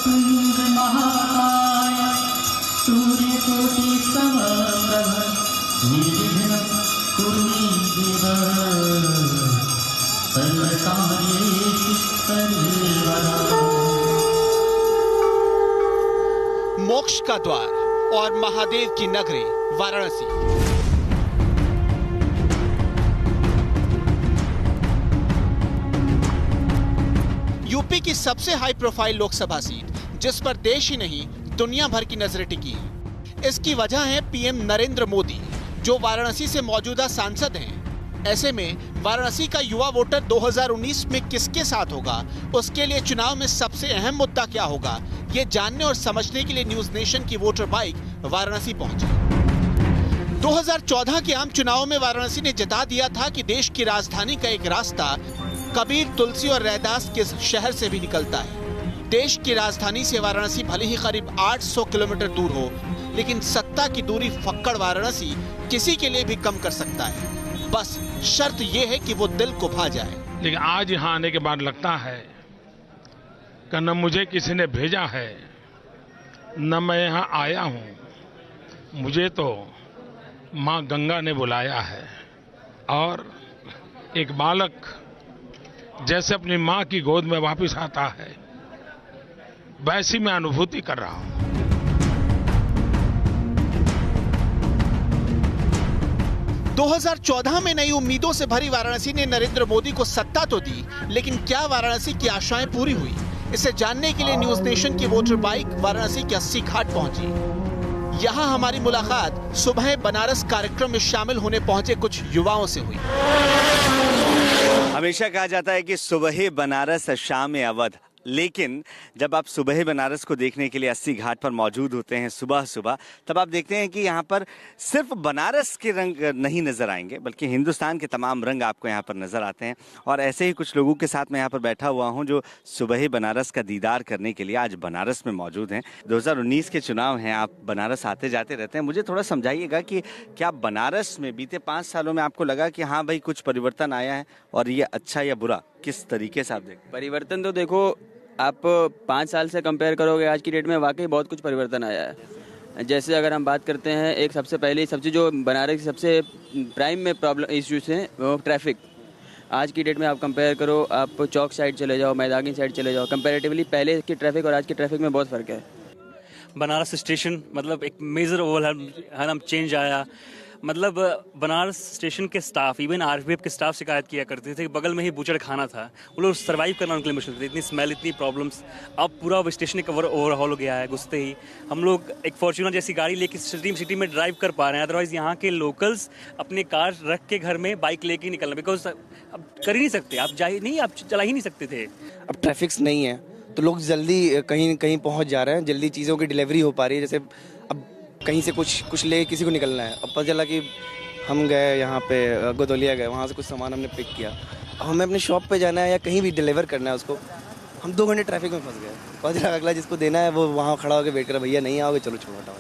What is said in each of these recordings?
वक्रतुण्ड महाकाय सूर्यकोटि समप्रभ निर्विघ्नं कुरु मे देव सर्वकार्येषु सर्वदा। मोक्ष का द्वार और महादेव की नगरी वाराणसी। यूपी की सबसे हाई प्रोफाइल लोकसभा सीट, जिस पर देश ही नहीं दुनिया भर की नजरें टिकी हैं। इसकी वजह है पीएम नरेंद्र मोदी, जो वाराणसी से मौजूदा सांसद हैं। ऐसे में वाराणसी का युवा वोटर 2019 में किसके साथ होगा, उसके लिए चुनाव में सबसे अहम मुद्दा क्या होगा, ये जानने और समझने के लिए न्यूज नेशन की वोटर बाइक वाराणसी पहुंची। 2014 के आम चुनावों में वाराणसी ने जता दिया था कि देश की राजधानी का एक रास्ता कबीर, तुलसी और रैदास के शहर से भी निकलता है। देश की राजधानी से वाराणसी भले ही करीब 800 किलोमीटर दूर हो, लेकिन सत्ता की दूरी फक्कड़ वाराणसी किसी के लिए भी कम कर सकता है। बस शर्त यह है कि वो दिल को भा जाए। लेकिन आज यहाँ आने के बाद लगता है कि न मुझे किसी ने भेजा है, न मैं यहाँ आया हूँ। मुझे तो माँ गंगा ने बुलाया है। और एक बालक जैसे अपनी माँ की गोद में वापस आता है, वैसी मैं अनुभूति कर रहा हूँ। 2014 में नई उम्मीदों से भरी वाराणसी ने नरेंद्र मोदी को सत्ता तो दी, लेकिन क्या वाराणसी की आशाएं पूरी हुई? इसे जानने के लिए न्यूज नेशन की वोटर बाइक वाराणसी के 80 घाट पहुंची। यहां हमारी मुलाकात सुबह बनारस कार्यक्रम में शामिल होने पहुंचे कुछ युवाओं से हुई। हमेशा कहा जाता है कि सुबह बनारस शाम अवध, लेकिन जब आप सुबह बनारस को देखने के लिए 80 घाट पर मौजूद होते हैं सुबह सुबह, तब आप देखते हैं कि यहाँ पर सिर्फ बनारस के रंग नहीं नजर आएंगे, बल्कि हिंदुस्तान के तमाम रंग आपको यहाँ पर नजर आते हैं। और ऐसे ही कुछ लोगों के साथ मैं यहाँ पर बैठा हुआ हूँ जो सुबह बनारस का दीदार करने के लिए आज बनारस में मौजूद हैं। 2019 के चुनाव हैं, आप बनारस आते जाते रहते हैं। मुझे थोड़ा समझाइएगा कि क्या बनारस में बीते 5 सालों में आपको लगा कि हाँ भाई कुछ परिवर्तन आया है, और ये अच्छा या बुरा किस तरीके से आप देखते? परिवर्तन तो देखो, आप 5 साल से कंपेयर करोगे आज की डेट में वाकई बहुत कुछ परिवर्तन आया है। जैसे अगर हम बात करते हैं, एक सबसे पहले सबसे जो बनारस की सबसे प्राइम में प्रॉब्लम इश्यूज हैं वो ट्रैफिक। आज की डेट में आप कंपेयर करो, आप चौक साइड चले जाओ, मैदानी साइड चले जाओ, कंपैरेटिवली पहले की ट्रैफिक और आज की ट्रैफिक में बहुत फ़र्क है। बनारस स्टेशन मतलब एक मेजर ओवरऑल चेंज आया। मतलब बनारस स्टेशन के स्टाफ, इवन आरपीएफ के स्टाफ शिकायत किया करते थे कि बगल में ही बूचड़ खाना था, वो लोग सर्वाइव करना उनके लिए मुश्किल था, इतनी स्मेल, इतनी प्रॉब्लम्स। अब पूरा स्टेशन कवर ओवरहॉल हो गया है। घुसते ही हम लोग एक फॉर्च्यूनर जैसी गाड़ी लेके सिटी में ड्राइव कर पा रहे हैं। अदरवाइज यहाँ के लोकल्स अपने कार रख के घर में बाइक लेके ही निकलना, बिकॉज अब कर ही नहीं सकते, आप आप चला ही नहीं सकते थे। अब ट्रैफिक नहीं है तो लोग जल्दी कहीं कहीं पहुँच जा रहे हैं, जल्दी चीज़ों की डिलीवरी हो पा रही है। जैसे अब कहीं से कुछ ले किसी को निकलना है, अब पता चला कि हम गए यहाँ पे गोदौलिया गए, वहाँ से कुछ सामान हमने पिक किया, अब हमें अपने शॉप पे जाना है या कहीं भी डिलीवर करना है उसको, हम 2 घंटे ट्रैफिक में फंस गए। पता चला अगला जिसको देना है वो वहाँ खड़ा होकर वेट कर, भैया नहीं आओगे, चलो छोड़ो हटाओ।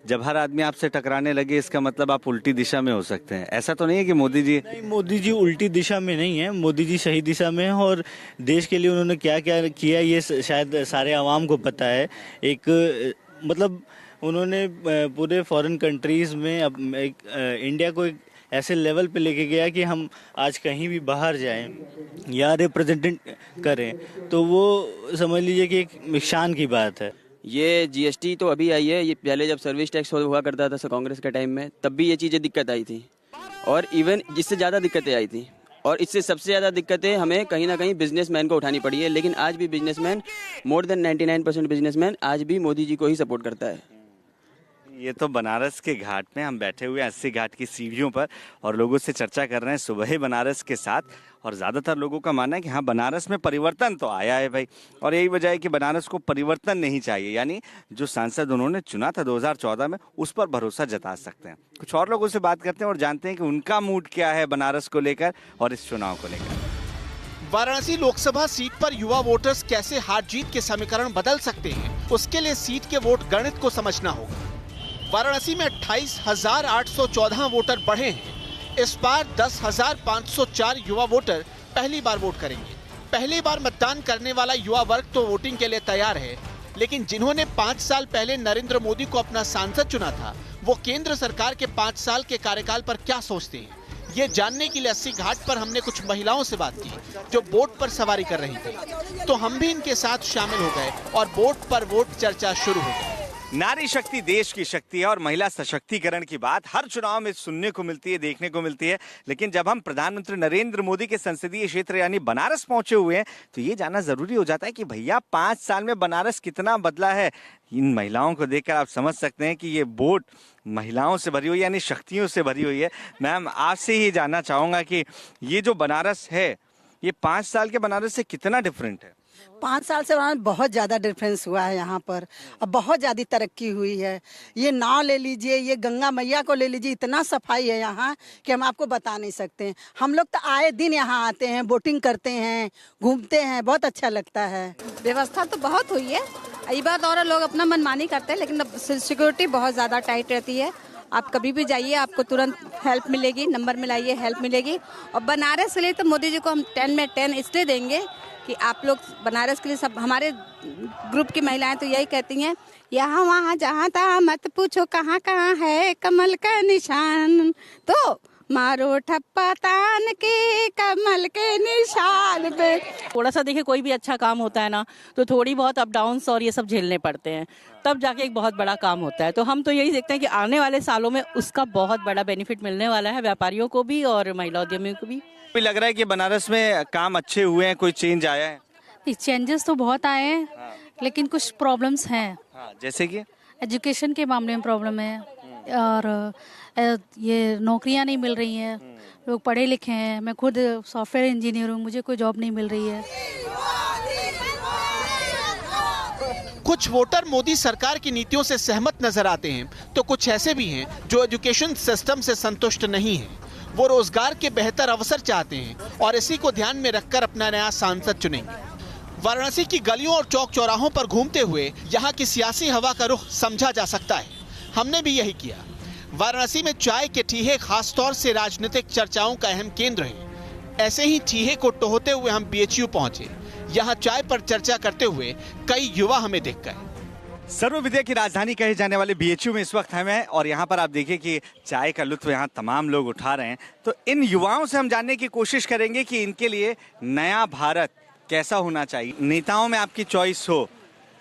जब हर आदमी आपसे टकराने लगे, इसका मतलब आप उल्टी दिशा में हो सकते हैं। ऐसा तो नहीं है कि मोदी जी? नहीं, मोदी जी उल्टी दिशा में नहीं है, मोदी जी सही दिशा में है। और देश के लिए उन्होंने क्या क्या किया ये शायद सारे आवाम को पता है। एक मतलब उन्होंने पूरे फॉरेन कंट्रीज़ में इंडिया को एक ऐसे लेवल पे लेके गया कि हम आज कहीं भी बाहर जाएं या रिप्रेजेंट करें तो वो समझ लीजिए कि एक शान की बात है। ये जीएसटी तो अभी आई है, ये पहले जब सर्विस टैक्स हुआ करता था कांग्रेस के टाइम में, तब भी ये चीज़ें दिक्कत आई थी, और इवन जिससे ज़्यादा दिक्कतें आई थी। और इससे सबसे ज़्यादा दिक्कतें हमें कहीं ना कहीं बिजनेसमैन को उठानी पड़ी है। लेकिन आज भी बिजनेसमैन, मोर देन 99% बिजनेसमैन आज भी मोदी जी को ही सपोर्ट करता है। ये तो बनारस के घाट में हम बैठे हुए हैं, 80 घाट की सीढ़ियों पर, और लोगों से चर्चा कर रहे हैं सुबह बनारस के साथ। और ज़्यादातर लोगों का मानना है कि हाँ, बनारस में परिवर्तन तो आया है भाई, और यही वजह है कि बनारस को परिवर्तन नहीं चाहिए, यानी जो सांसद उन्होंने चुना था 2014 में, उस पर भरोसा जता सकते हैं। कुछ और लोगों से बात करते हैं और जानते हैं कि उनका मूड क्या है बनारस को लेकर और इस चुनाव को लेकर। वाराणसी लोकसभा सीट पर युवा वोटर्स कैसे हार जीत के समीकरण बदल सकते हैं, उसके लिए सीट के वोट गणित को समझना होगा। वाराणसी में 28,814 वोटर बढ़े हैं। इस बार 10,504 युवा वोटर पहली बार वोट करेंगे। पहली बार मतदान करने वाला युवा वर्ग तो वोटिंग के लिए तैयार है, लेकिन जिन्होंने 5 साल पहले नरेंद्र मोदी को अपना सांसद चुना था, वो केंद्र सरकार के 5 साल के कार्यकाल पर क्या सोचते हैं, ये जानने के लिए अस्सी घाट पर हमने कुछ महिलाओं से बात की जो बोट पर सवारी कर रही थी। तो हम भी इनके साथ शामिल हो गए और बोट पर वोट चर्चा शुरू हो गई। नारी शक्ति देश की शक्ति है और महिला सशक्तिकरण की बात हर चुनाव में सुनने को मिलती है, देखने को मिलती है। लेकिन जब हम प्रधानमंत्री नरेंद्र मोदी के संसदीय क्षेत्र यानी बनारस पहुंचे हुए हैं तो ये जानना जरूरी हो जाता है कि भैया 5 साल में बनारस कितना बदला है। इन महिलाओं को देखकर आप समझ सकते हैं कि ये बोट महिलाओं से भरी हुई यानी शक्तियों से भरी हुई है। मैम, आपसे ही जानना चाहूंगा कि ये जो बनारस है ये 5 साल के बनारस से कितना डिफरेंट है? 5 साल से बहुत ज़्यादा डिफरेंस हुआ है यहाँ पर। अब बहुत ज़्यादा तरक्की हुई है। ये नाव ले लीजिए, ये गंगा मैया को ले लीजिए, इतना सफाई है यहाँ कि हम आपको बता नहीं सकते। हम लोग तो आए दिन यहाँ आते हैं, बोटिंग करते हैं, घूमते हैं, बहुत अच्छा लगता है। व्यवस्था तो बहुत हुई है, ये बात और लोग अपना मनमानी करते हैं, लेकिन सिक्योरिटी बहुत ज़्यादा टाइट रहती है। आप कभी भी जाइए, आपको तुरंत हेल्प मिलेगी, नंबर मिलाइए, हेल्प मिलेगी। और बनारस के लिए तो मोदी जी को हम 10 में 10 इसलिए देंगे कि आप लोग बनारस के लिए सब, हमारे ग्रुप की महिलाएं तो यही कहती हैं, यहाँ वहाँ जहाँ तहाँ मत पूछो कहाँ कहाँ है कमल का निशान, तो मारो ठप्पा तान के कमल के निशान पे। थोड़ा सा देखिए, कोई भी अच्छा काम होता है ना तो थोड़ी बहुत अप डाउन्स और ये सब झेलने पड़ते हैं, तब जाके एक बहुत बड़ा काम होता है। तो हम तो यही देखते हैं कि आने वाले सालों में उसका बहुत बड़ा बेनिफिट मिलने वाला है, व्यापारियों को भी और महिला उद्यमियों को भी। लग रहा है कि बनारस में काम अच्छे हुए हैं, कोई चेंज आया है? चेंजेस तो बहुत आए हैं, लेकिन कुछ प्रॉब्लम्स हैं। जैसे कि एजुकेशन के मामले में प्रॉब्लम है और ये नौकरियां नहीं मिल रही हैं। लोग पढ़े लिखे हैं, मैं खुद सॉफ्टवेयर इंजीनियर हूँ, मुझे कोई जॉब नहीं मिल रही है। कुछ वोटर मोदी सरकार की नीतियों से सहमत नजर आते हैं तो कुछ ऐसे भी हैं जो एजुकेशन सिस्टम से संतुष्ट नहीं हैं। वो रोजगार के बेहतर अवसर चाहते हैं और इसी को ध्यान में रखकर अपना नया सांसद चुनेंगे। वाराणसी की गलियों और चौक चौराहों पर घूमते हुए यहाँ की सियासी हवा का रुख समझा जा सकता है। हमने भी यही किया। वाराणसी में चाय के ठीहे खासतौर से राजनीतिक चर्चाओं का अहम केंद्र है। ऐसे ही ठीहे को टोहते हुए हम BHU पहुंचे। यहाँ चाय पर चर्चा करते हुए कई युवा हमें दिख गए। सर्व विद्या की राजधानी कहे जाने वाले BHU में इस वक्त हम हैं और यहाँ पर आप देखिए कि चाय का लुत्फ यहाँ तमाम लोग उठा रहे हैं। तो इन युवाओं से हम जानने की कोशिश करेंगे कि इनके लिए नया भारत कैसा होना चाहिए। नेताओं में आपकी चॉइस हो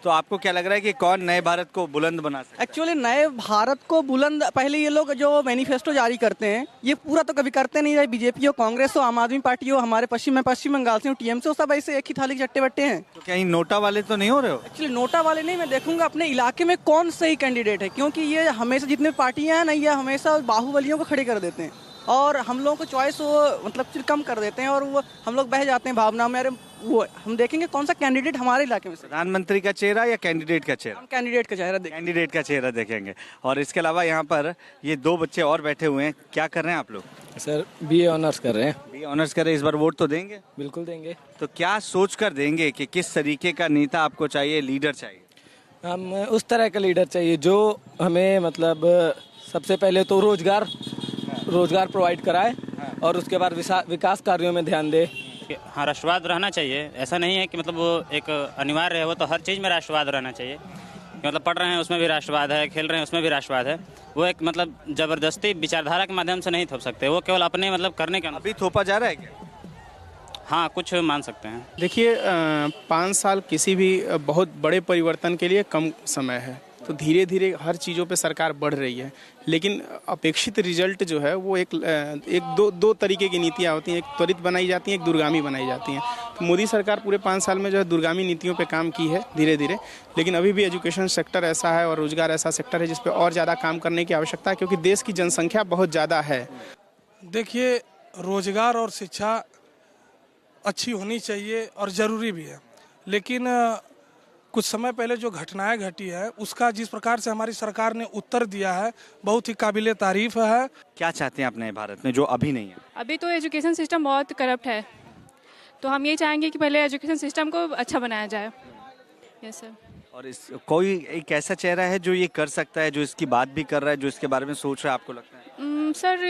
तो आपको क्या लग रहा है कि कौन नए भारत को बुलंद बना सकता है? एक्चुअली नए भारत को बुलंद, पहले ये लोग जो मैनिफेस्टो जारी करते हैं ये पूरा तो कभी करते नहीं है। बीजेपी हो, कांग्रेस हो, आम आदमी पार्टी हो, हमारे पश्चिम बंगाल से TMC हो, सब ऐसे एक ही थाली के चट्टे बट्टे हैं। तो कहीं नोटा वाले तो नहीं हो रहे हो? एक्चुअली नोटा वाले नहीं, मैं देखूंगा अपने इलाके में कौन सही कैंडिडेट है, क्योंकि ये हमेशा जितने पार्टियां हैं ना ये हमेशा बाहुबलियों को खड़े कर देते हैं और हम लोगों को चॉइस वो मतलब फिर कम कर देते हैं और वो हम लोग बह जाते हैं भावना में। अरे वो हम देखेंगे कौन सा कैंडिडेट हमारे इलाके में। प्रधानमंत्री का चेहरा या कैंडिडेट का चेहरा? हम कैंडिडेट का चेहरा कैंडिडेट का चेहरा देखेंगे। और इसके अलावा यहाँ पर ये 2 बच्चे और बैठे हुए हैं, क्या कर रहे हैं आप लोग? सर BA ऑनर्स कर रहे हैं। BA ऑनर्स कर रहे हैं। इस बार वोट तो देंगे? बिल्कुल देंगे। तो क्या सोच कर देंगे कि किस तरीके का नेता आपको चाहिए, लीडर चाहिए? हम उस तरह का लीडर चाहिए जो हमें मतलब सबसे पहले तो रोजगार प्रोवाइड कराए और उसके बाद विकास कार्यों में ध्यान दे। हाँ, राष्ट्रवाद रहना चाहिए। ऐसा नहीं है कि मतलब वो एक अनिवार्य है, वो तो हर चीज़ में राष्ट्रवाद रहना चाहिए। मतलब पढ़ रहे हैं उसमें भी राष्ट्रवाद है, खेल रहे हैं उसमें भी राष्ट्रवाद है। वो एक मतलब जबरदस्ती विचारधारा के माध्यम से नहीं थोप सकते, वो केवल अपने मतलब करने का। अभी थोपा जा रहा है क्या? हाँ, कुछ मान सकते हैं। देखिए 5 साल किसी भी बहुत बड़े परिवर्तन के लिए कम समय है, तो धीरे धीरे हर चीज़ों पे सरकार बढ़ रही है, लेकिन अपेक्षित रिजल्ट जो है वो दो तरीके की नीतियाँ होती हैं। एक त्वरित बनाई जाती हैं, एक दूरगामी बनाई जाती हैं। तो मोदी सरकार पूरे 5 साल में जो है दूरगामी नीतियों पे काम की है धीरे धीरे, लेकिन अभी भी एजुकेशन सेक्टर ऐसा है और रोजगार ऐसा सेक्टर है जिस पे और ज़्यादा काम करने की आवश्यकता है, क्योंकि देश की जनसंख्या बहुत ज़्यादा है। देखिए, रोजगार और शिक्षा अच्छी होनी चाहिए और ज़रूरी भी है, लेकिन कुछ समय पहले जो घटनाएं घटी है उसका जिस प्रकार से हमारी सरकार ने उत्तर दिया है बहुत ही काबिले तारीफ है। क्या चाहते हैं आप नए भारत में जो अभी नहीं है? अभी तो एजुकेशन सिस्टम बहुत करप्ट है, तो हम ये चाहेंगे कि पहले एजुकेशन सिस्टम को अच्छा बनाया जाए। Yes sir. और कोई एक ऐसा चेहरा है जो ये कर सकता है, जो इसकी बात भी कर रहा है, जो इसके बारे में सोच रहा है, आपको लगता है? सर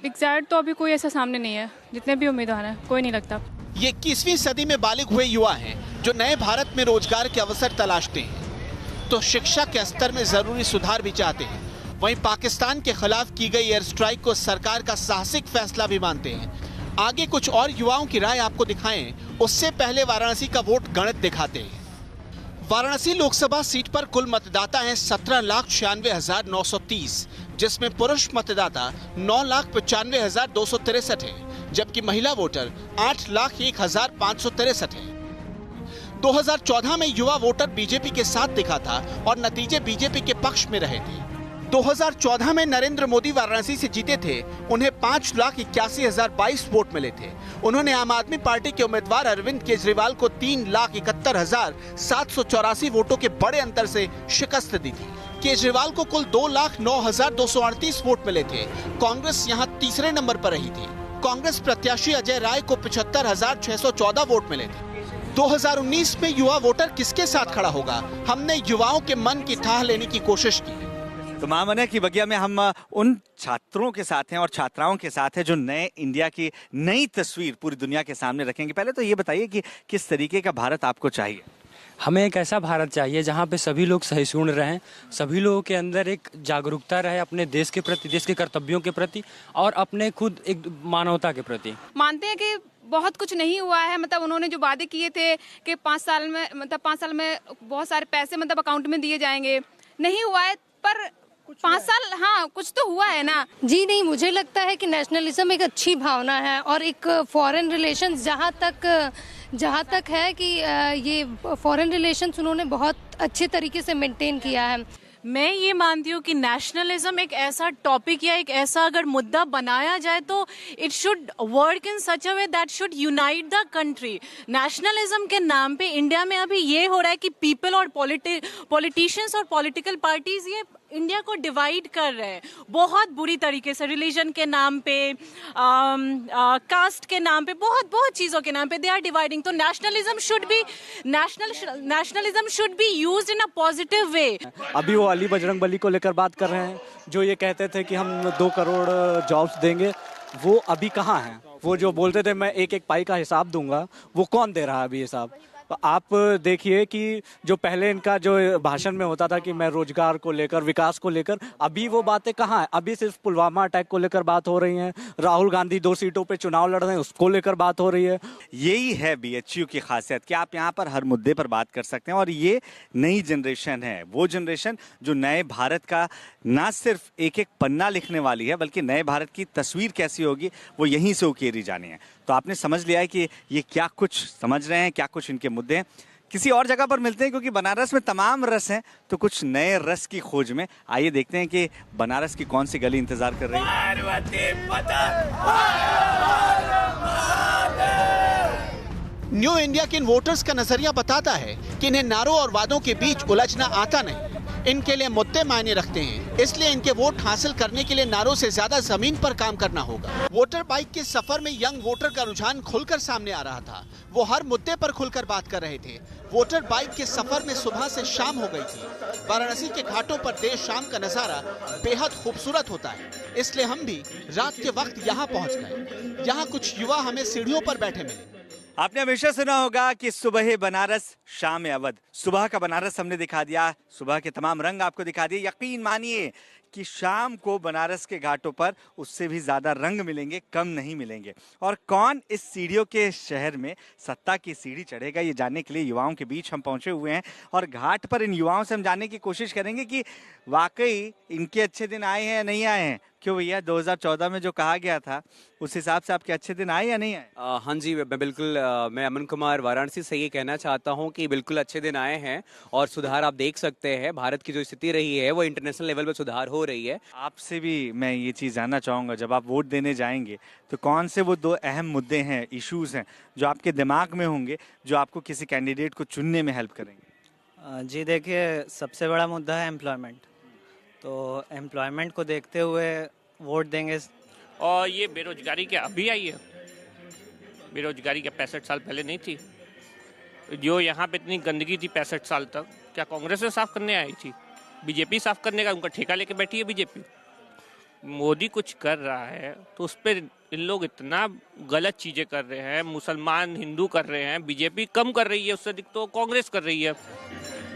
एग्जैक्ट तो अभी कोई ऐसा सामने नहीं है, जितने भी उम्मीदवार हैं कोई नहीं लगता। ये 21वीं सदी में बालिग हुए युवा हैं जो नए भारत में रोजगार के अवसर तलाशते हैं। तो शिक्षा के स्तर में जरूरी सुधार भी चाहते हैं। वहीं पाकिस्तान के खिलाफ की गई एयर स्ट्राइक को सरकार का साहसिक फैसला भी मानते हैं। आगे कुछ और युवाओं की राय आपको दिखाएं, उससे पहले वाराणसी का वोट गणित दिखाते हैं। वाराणसी लोकसभा सीट पर कुल मतदाता हैं 17,96,930, जिसमें पुरुष मतदाता 9,95,263 हैं, जबकि महिला वोटर 8,01,563 हैं। 2014 में युवा वोटर बीजेपी के साथ दिखा था और नतीजे बीजेपी के पक्ष में रहे थे। 2014 में नरेंद्र मोदी वाराणसी से जीते थे, उन्हें 5,81,022 वोट मिले थे। उन्होंने आम आदमी पार्टी के उम्मीदवार अरविंद केजरीवाल को 3,71,784 वोटों के बड़े अंतर से शिकस्त दी थी। केजरीवाल को कुल 2,09,238 वोट मिले थे। कांग्रेस यहां तीसरे नंबर पर रही थी। कांग्रेस प्रत्याशी अजय राय को 75,614 वोट मिले थे। 2019 में युवा वोटर किसके साथ खड़ा होगा, हमने युवाओं के मन की ठाह लेने की कोशिश की। तो महामना की बगिया में हम उन छात्रों के साथ हैं और छात्राओं के साथ हैं जो नए इंडिया की नई तस्वीर पूरी दुनिया के सामने रखेंगे। पहले तो ये बताइए कि किस तरीके का भारत आपको चाहिए? हमें एक ऐसा भारत चाहिए जहाँ पे सभी लोग सहिष्णु रहें, सभी लोगों के अंदर एक जागरूकता रहे अपने देश के प्रति, देश के कर्तव्यों के प्रति और अपने खुद एक मानवता के प्रति। मानते हैं कि बहुत कुछ नहीं हुआ है, मतलब उन्होंने जो वादे किए थे कि 5 साल में बहुत सारे पैसे मतलब अकाउंट में दिए जाएंगे, नहीं हुआ है। पर 5 साल हाँ कुछ तो हुआ है ना। जी नहीं, मुझे लगता है कि नेशनलिज्म एक अच्छी भावना है और एक फॉरेन रिलेशंस जहाँ तक है कि ये फॉरेन रिलेशंस उन्होंने बहुत अच्छे तरीके से मेंटेन किया है। मैं ये मानती हूँ कि नेशनलिज्म एक ऐसा टॉपिक या एक ऐसा अगर मुद्दा बनाया जाए तो it should work in such a way that should unite the country. Nationalism के नाम पे इंडिया में अभी ये हो रहा है कि पीपल और पॉलिटिशियंस और पॉलिटिकल पार्टीज ये इंडिया को डिवाइड कर रहे हैं बहुत बुरी तरीके से, रिलीजन के नाम पे, कास्ट के नाम पे, बहुत चीज़ों के नाम पे दे आर डिवाइडिंग। तो nationalism should be used in a positive way. अभी वो अली बजरंगबली को लेकर बात कर रहे हैं, जो ये कहते थे कि हम 2 करोड़ जॉब्स देंगे, वो अभी कहाँ हैं? वो जो बोलते थे मैं एक पाई का हिसाब दूंगा, वो कौन दे रहा है अभी हिसाब? आप देखिए कि जो पहले इनका जो भाषण में होता था कि मैं रोजगार को लेकर, विकास को लेकर, अभी वो बातें कहाँ है? अभी सिर्फ पुलवामा अटैक को लेकर बात हो रही है, राहुल गांधी 2 सीटों पे चुनाव लड़ रहे हैं उसको लेकर बात हो रही है। यही है बीएचयू की खासियत कि आप यहाँ पर हर मुद्दे पर बात कर सकते हैं और ये नई जनरेशन है, वो जनरेशन जो नए भारत का ना सिर्फ एक पन्ना लिखने वाली है बल्कि नए भारत की तस्वीर कैसी होगी वो यहीं से उकेरी जानी है। तो आपने समझ लिया है कि ये क्या कुछ समझ रहे हैं, क्या कुछ इनके मुद्दे हैं। किसी और जगह पर मिलते हैं क्योंकि बनारस में तमाम रस हैं, तो कुछ नए रस की खोज में आइए देखते हैं कि बनारस की कौन सी गली इंतजार कर रही है। न्यू इंडिया के इन वोटर्स का नजरिया बताता है कि इन्हें नारों और वादों के बीच उलझना आता नहीं। इनके लिए मुद्दे मायने रखते हैं, इसलिए इनके वोट हासिल करने के लिए नारों से ज्यादा जमीन पर काम करना होगा। वोटर बाइक के सफर में यंग वोटर का रुझान खुलकर सामने आ रहा था। वो हर मुद्दे पर खुलकर बात कर रहे थे। वोटर बाइक के सफर में सुबह से शाम हो गई थी। वाराणसी के घाटों पर देर शाम का नजारा बेहद खूबसूरत होता है, इसलिए हम भी रात के वक्त यहाँ पहुँच गए। यहाँ कुछ युवा हमें सीढ़ियों पर बैठे मिले। आपने हमेशा सुना होगा कि सुबह बनारस शाम अवध। सुबह का बनारस हमने दिखा दिया, सुबह के तमाम रंग आपको दिखा दिए। यकीन मानिए कि शाम को बनारस के घाटों पर उससे भी ज्यादा रंग मिलेंगे, कम नहीं मिलेंगे। और कौन इस सीढ़ियों के शहर में सत्ता की सीढ़ी चढ़ेगा, ये जानने के लिए युवाओं के बीच हम पहुंचे हुए हैं और घाट पर इन युवाओं से हम जानने की कोशिश करेंगे कि वाकई इनके अच्छे दिन आए हैं या नहीं आए हैं। क्यों भैया, 2014 में जो कहा गया था उस हिसाब से आपके अच्छे दिन आए या नहीं आए? हाँ जी, बिल्कुल। मैं अमन कुमार वाराणसी से ये कहना चाहता हूँ कि बिल्कुल अच्छे दिन आए हैं और सुधार आप देख सकते हैं। भारत की जो स्थिति रही है वो इंटरनेशनल लेवल पे सुधार हो रही है। आपसे भी मैं ये चीज़ जानना चाहूँगा, जब आप वोट देने जाएंगे तो कौन से वो 2 अहम मुद्दे हैं, इश्यूज़ हैं जो आपके दिमाग में होंगे, जो आपको किसी कैंडिडेट को चुनने में हेल्प करेंगे? जी देखिए, सबसे बड़ा मुद्दा है एम्प्लॉयमेंट। तो एम्प्लॉयमेंट को देखते हुए वोट देंगे। और ये बेरोजगारी क्या अभी आई है? बेरोजगारी क्या 65 साल पहले नहीं थी? जो यहाँ पे इतनी गंदगी थी 65 साल तक, क्या कांग्रेस ने साफ करने आई थी? बीजेपी साफ करने का उनका ठेका लेके बैठी है बीजेपी। मोदी कुछ कर रहा है तो उस पर इन लोग इतना गलत चीजें कर रहे हैं। मुसलमान हिंदू कर रहे हैं, बीजेपी कम कर रही है, उससे अधिक तो कांग्रेस कर रही है।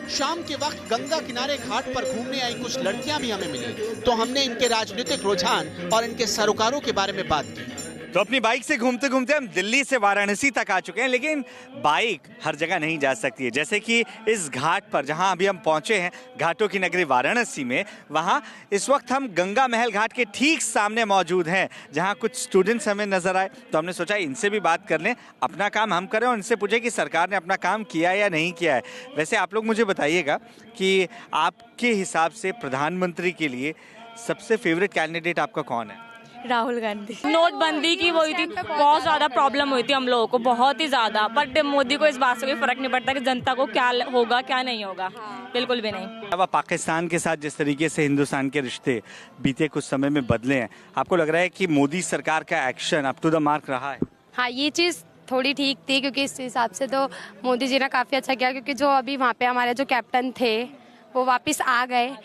शाम के वक्त गंगा किनारे घाट पर घूमने आई कुछ लड़कियां भी हमें मिली, तो हमने इनके राजनीतिक रुझान और इनके सरोकारों के बारे में बात की। तो अपनी बाइक से घूमते घूमते हम दिल्ली से वाराणसी तक आ चुके हैं, लेकिन बाइक हर जगह नहीं जा सकती है। जैसे कि इस घाट पर जहां अभी हम पहुंचे हैं, घाटों की नगरी वाराणसी में, वहां इस वक्त हम गंगा महल घाट के ठीक सामने मौजूद हैं, जहां कुछ स्टूडेंट्स हमें नजर आए। तो हमने सोचा इनसे भी बात कर लें, अपना काम हम करें और इनसे पूछे कि सरकार ने अपना काम किया या नहीं किया है। वैसे आप लोग मुझे बताइएगा कि आपके हिसाब से प्रधानमंत्री के लिए सबसे फेवरेट कैंडिडेट आपका कौन है? राहुल गांधी। नोटबंदी की वो हुई थी, बहुत ज़्यादा प्रॉब्लम हुई थी हम लोगों को, बहुत ही ज़्यादा। बट मोदी को इस बात से कोई फर्क नहीं पड़ता कि जनता को क्या होगा क्या नहीं होगा, बिल्कुल भी नहीं। अब पाकिस्तान के साथ जिस तरीके से हिंदुस्तान के रिश्ते बीते कुछ समय में बदले हैं, आपको लग रहा है कि मोदी सरकार का action up to the mark रहा है? हाँ, ये चीज़ थोड़ी ठीक थी, क्योंकि इस हिसाब से तो मोदी जी ने काफ़ी अच्छा किया, क्योंकि जो अभी वहाँ पे हमारे जो कैप्टन थे वो वापस आ गए।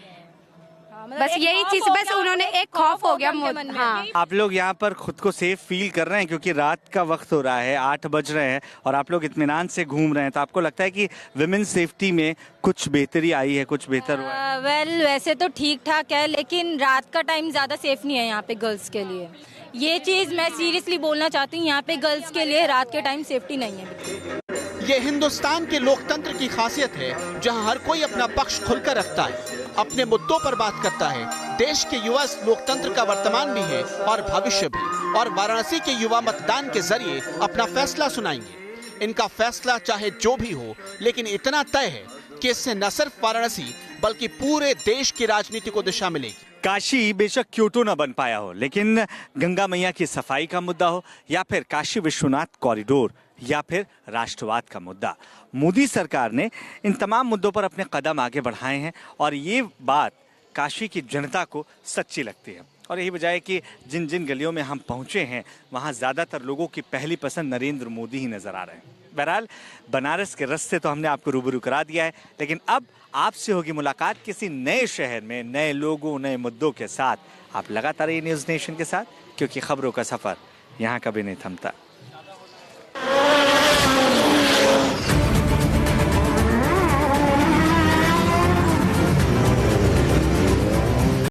बस यही चीज, बस उन्होंने एक खौफ हो गया। हाँ। आप लोग यहाँ पर खुद को सेफ फील कर रहे हैं क्योंकि रात का वक्त हो रहा है, 8 बज रहे हैं और आप लोग इत्मीनान से घूम रहे हैं, तो आपको लगता है कि विमेन सेफ्टी में कुछ बेहतरी आई है, कुछ बेहतर हुआ है? वेल वैसे तो ठीक ठाक है, लेकिन रात का टाइम ज़्यादा सेफ नहीं है यहाँ पे गर्ल्स के लिए। ये चीज़ मैं सीरियसली बोलना चाहती हूँ, यहाँ पे गर्ल्स के लिए रात के टाइम सेफ्टी नहीं है। ये हिंदुस्तान के लोकतंत्र की खासियत है, जहां हर कोई अपना पक्ष खुलकर रखता है, अपने मुद्दों पर बात करता है। देश के युवा इस लोकतंत्र का वर्तमान भी है और भविष्य भी, और वाराणसी के युवा मतदान के जरिए अपना फैसला सुनाएंगे। इनका फैसला चाहे जो भी हो, लेकिन इतना तय है कि इससे न सिर्फ वाराणसी बल्कि पूरे देश की राजनीति को दिशा मिलेगी। काशी बेशक क्योटो न बन पाया हो, लेकिन गंगा मैया की सफाई का मुद्दा हो या फिर काशी विश्वनाथ कॉरिडोर या फिर राष्ट्रवाद का मुद्दा, मोदी सरकार ने इन तमाम मुद्दों पर अपने कदम आगे बढ़ाए हैं और ये बात काशी की जनता को सच्ची लगती है। और यही वजह है कि जिन जिन गलियों में हम पहुंचे हैं, वहां ज़्यादातर लोगों की पहली पसंद नरेंद्र मोदी ही नज़र आ रहे हैं। बहरहाल बनारस के रस्ते तो हमने आपको रूबरू करा दिया है, लेकिन अब आपसे होगी मुलाकात किसी नए शहर में, नए लोगों, नए मुद्दों के साथ। आप लगातार ये न्यूज़ नेशन के साथ, क्योंकि खबरों का सफ़र यहाँ कभी नहीं थमता।